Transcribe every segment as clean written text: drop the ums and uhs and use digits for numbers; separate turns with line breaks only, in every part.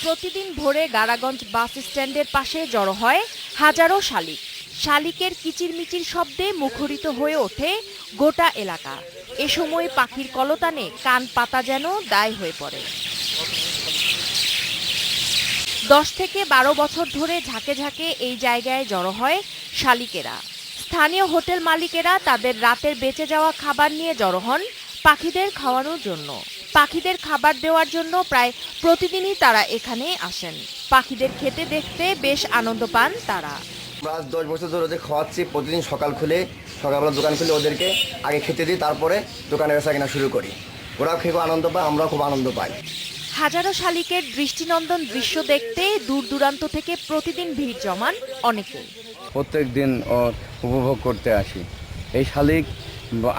প্রতিদিন ভোরে গাড়াগঞ্জ বাস স্ট্যান্ডের পাশে জড়ো হয় হাজারো শালিক। শালিকের কিচিরমিচির শব্দে মুখরিত হয়ে ওঠে গোটা এলাকা। এ সময় পাখির কলতানে কান পাতা যেন দায় হয়ে পড়ে। 10 থেকে 12 বছর ধরে ঝাঁকে ঝাঁকে এই জায়গায় জড়ো হয় শালিকেরা। স্থানীয় হোটেল মালিকেরা তাদের রাতের বেঁচে যাওয়া খাবার নিয়ে জড়ো হন পাখিদের খাওয়ানোর জন্য। পাখিদের খাবার দেওয়ার জন্য প্রায় প্রতিদিনই তারা এখানে আসেন। পাখিদের খেতে দেখতে বেশ আনন্দ পান তারা।
আমরা 10 বছর ধরে ওদের খাওয়াচ্ছি। প্রতিদিন সকালবেলা দোকান খুলে ওদেরকে আগে খেতে দিই, তারপরে দোকানে বেচা কেনা শুরু করি। ওরাও খেয়ে আনন্দ পায়, আমরাও খুব আনন্দ পাই।
হাজারো শালিকের দৃষ্টিনন্দন দৃশ্য দেখতে দূর দূরান্ত থেকে প্রতিদিন ভিড় জমান অনেকে।
প্রত্যেক দিন উপভোগ করতে আসি। এই শালিক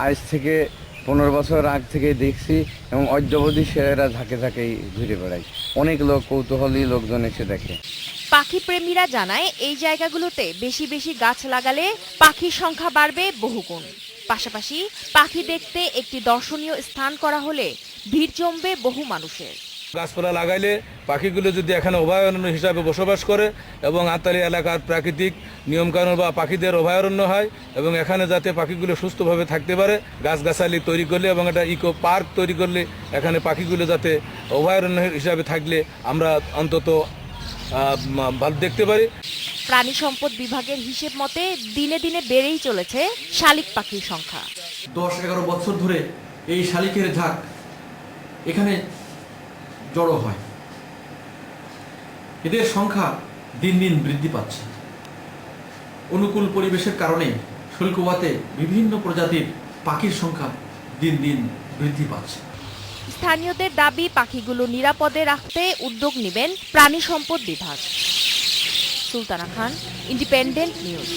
আজ থেকে 15 বছর আগ থেকে দেখছি এবং অদ্যাবধি সেরা ঝাঁকে ঝাঁকেই ঘুরে বেড়ায়। অনেক লোক, কৌতূহলী লোকজন এসে দেখে।
পাখি প্রেমীরা জানায় এই জায়গাগুলোতে বেশি বেশি গাছ লাগালে পাখির সংখ্যা বাড়বে বহুগুণ। পাশাপাশি পাখি দেখতে একটি দর্শনীয় স্থান করা হলে ভিড় জমবে বহু মানুষের।
গাছপালা লাগাইলে পাখিগুলো যদি এখানে অভয়ারণ্য হিসাবে বসবাস করে এবং আতালি এলাকার প্রাকৃতিক নিয়মকানুন বা পাখিদের অভয়ারণ্য হয় এবং এখানে যাতে পাখিগুলো সুস্থভাবে থাকতে পারে, গাছগাছালি তৈরি করলে এবং একটা ইকো পার্ক তৈরি করলে এখানে পাখিগুলো যাতে অভয়ারণ্য হিসাবে থাকলে আমরা অন্তত ভালো দেখতে পারি।
প্রাণী সম্পদ বিভাগের হিসেব মতে দিনে দিনে বেড়েই চলেছে শালিক পাখির সংখ্যা।
10-11 বছর ধরে এই শালিকের ঝাঁক এখানে জড়ো হয়। এদের সংখ্যা দিন দিন বৃদ্ধি পাচ্ছে। অনুকূল পরিবেশের কারণে শুল্কবাতে বিভিন্ন প্রজাতির পাখির সংখ্যা দিন দিন বৃদ্ধি পাচ্ছে।
স্থানীয়দের দাবি পাখিগুলো নিরাপদে রাখতে উদ্যোগ নেবেন প্রাণী সম্পদ বিভাগ। সুলতানা খান, ইন্ডিপেন্ডেন্ট নিউজ।